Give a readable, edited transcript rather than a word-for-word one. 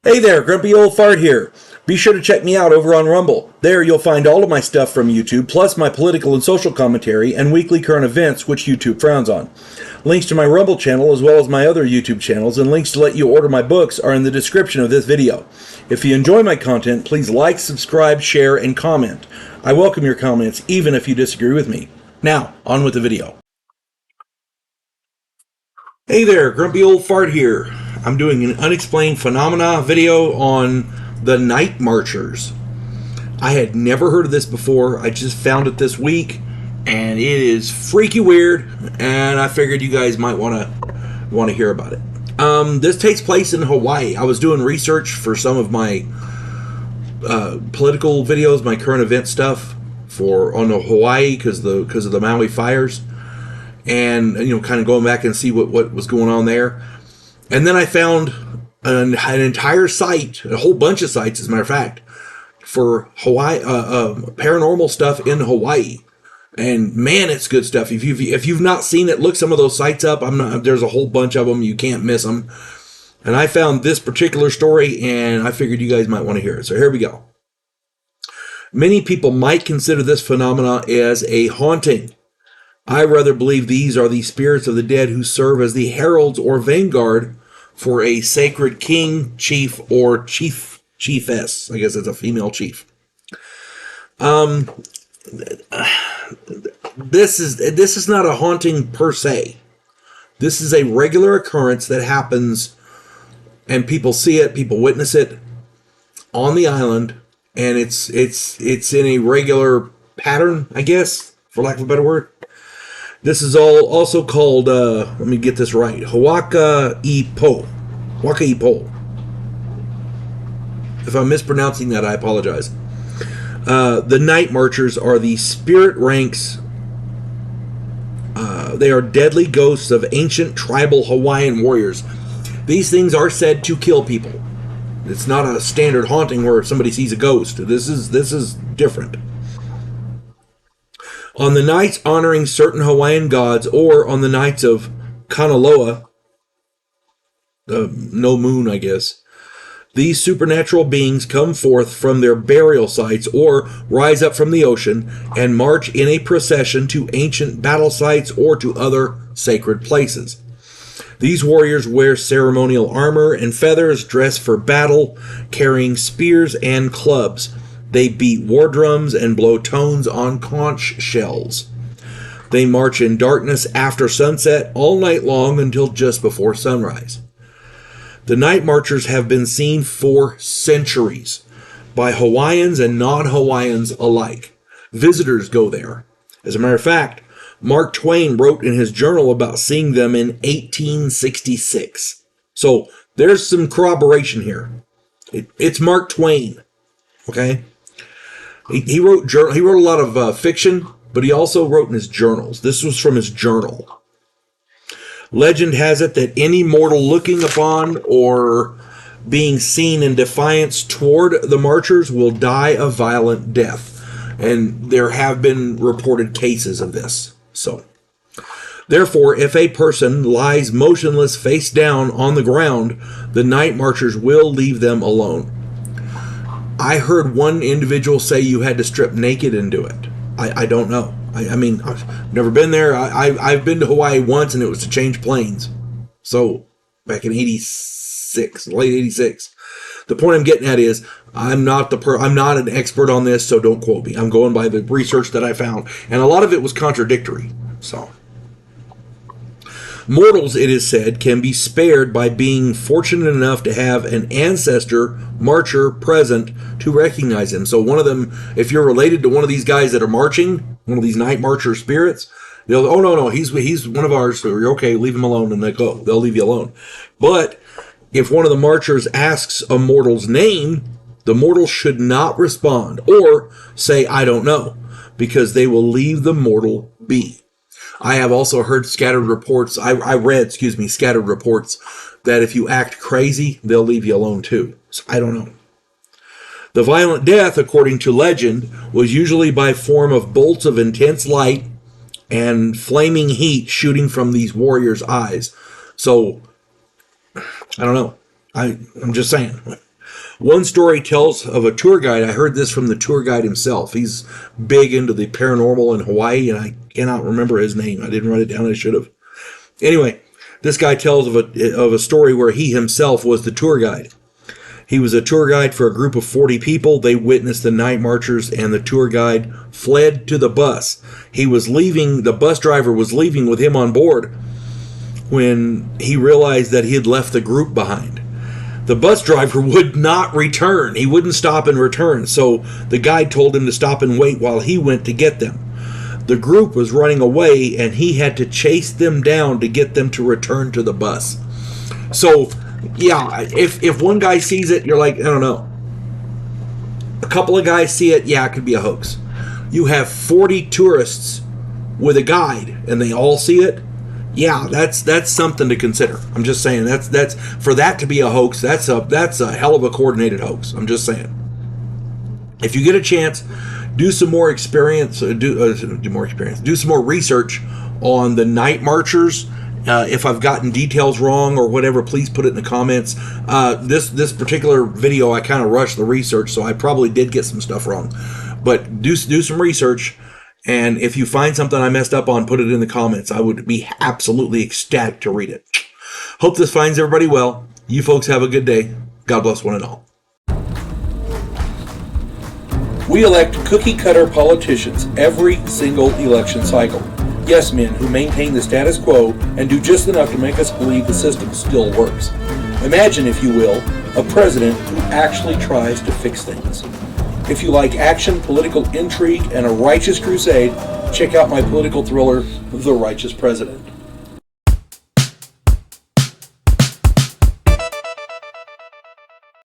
Hey there, Grumpy Old Fart here. Be sure to check me out over on Rumble. There you'll find all of my stuff from YouTube, plus my political and social commentary and weekly current events, which YouTube frowns on. Links to my Rumble channel as well as my other YouTube channels and links to let you order my books are in the description of this video. If you enjoy my content, please like, subscribe, share, and comment. I welcome your comments, even if you disagree with me. Now, on with the video. Hey there, Grumpy Old Fart here. I'm doing an unexplained phenomena video on the Night Marchers. I had never heard of this before. I just found it this week, and it is freaky weird, and I figured you guys might want to hear about it. This takes place in Hawaii. I was doing research for some of my political videos, my current event stuff on Hawaii because of the Maui fires, and kind of going back and see what was going on there. And then I found an entire site, a whole bunch of sites, as a matter of fact, for Hawaii paranormal stuff in Hawaii. And man, it's good stuff. If you've not seen it, look some of those sites up. There's a whole bunch of them. You can't miss them. And I found this particular story, and I figured you guys might want to hear it. So here we go. Many people might consider this phenomena as a haunting. I rather believe these are the spirits of the dead who serve as the heralds or vanguard for a sacred king, chief, or chiefess. I guess it's a female chief. This is not a haunting per se. This is a regular occurrence that happens, and people see it, people witness it on the island, and it's in a regular pattern, I guess, for lack of a better word. This is also called, let me get this right, Hawaka-i-po. Hawaka-i-po. If I'm mispronouncing that, I apologize. The Night Marchers are the spirit ranks. They are deadly ghosts of ancient tribal Hawaiian warriors. These things are said to kill people. It's not a standard haunting where somebody sees a ghost. This is different. On the nights honoring certain Hawaiian gods, or on the nights of Kanaloa, the no moon, I guess, these supernatural beings come forth from their burial sites or rise up from the ocean and march in a procession to ancient battle sites or to other sacred places. These warriors wear ceremonial armor and feathers, dress for battle, carrying spears and clubs. They beat war drums and blow tones on conch shells. They march in darkness after sunset all night long until just before sunrise. The Night Marchers have been seen for centuries by Hawaiians and non-Hawaiians alike. Visitors go there. As a matter of fact, Mark Twain wrote in his journal about seeing them in 1866. So there's some corroboration here. It's Mark Twain, okay? He wrote a lot of fiction, but he also wrote in his journals. This was from his journal. Legend has it that any mortal looking upon or being seen in defiance toward the marchers will die a violent death. And there have been reported cases of this. So, therefore, if a person lies motionless face down on the ground, the Night Marchers will leave them alone. I heard one individual say you had to strip naked and do it. I don't know. I mean, I've never been there. I've been to Hawaii once, and it was to change planes. So, back in 86, late 86. The point I'm getting at is, I'm not an expert on this, so don't quote me. I'm going by the research that I found. And a lot of it was contradictory. So, mortals, it is said, can be spared by being fortunate enough to have an ancestor marcher present to recognize him. So one of them, if you're related to one of these guys that are marching, one of these Night Marcher spirits, they'll, oh no, he's one of ours, so you're okay, leave him alone, and they'll leave you alone. But if one of the marchers asks a mortal's name, the mortal should not respond or say, I don't know, because they will leave the mortal be. I have also heard scattered reports, I read scattered reports that if you act crazy, they'll leave you alone too. So I don't know. The violent death, according to legend, was usually by form of bolts of intense light and flaming heat shooting from these warriors' eyes. So, I don't know. I'm just saying. One story tells of a tour guide. I heard this from the tour guide himself. He's big into the paranormal in Hawaii, and I cannot remember his name. I didn't write it down. I should have. Anyway, this guy tells of a story where he himself was the tour guide. He was a tour guide for a group of 40 people. They witnessed the night marchers, and the tour guide fled to the bus. He was leaving. The bus driver was leaving with him on board when he realized that he had left the group behind. The bus driver would not return. He wouldn't stop and return. So the guide told him to stop and wait while he went to get them. The group was running away, and he had to chase them down to get them to return to the bus. So, yeah, if one guy sees it, you're like, I don't know. A couple of guys see it, yeah, it could be a hoax. You have 40 tourists with a guide, and they all see it. Yeah, that's something to consider. I'm just saying that's for that to be a hoax. That's a hell of a coordinated hoax. I'm just saying. If you get a chance, do some more experience. Do some more research on the night marchers. If I've gotten details wrong or whatever, please put it in the comments. This particular video, I kind of rushed the research, so I probably did get some stuff wrong. But do some research. And if you find something I messed up on, put it in the comments. I would be absolutely ecstatic to read it. Hope this finds everybody well. You folks have a good day. God bless one and all. We elect cookie-cutter politicians every single election cycle. Yes men who maintain the status quo and do just enough to make us believe the system still works. Imagine, if you will, a president who actually tries to fix things. If you like action, political intrigue, and a righteous crusade, check out my political thriller, The Righteous President.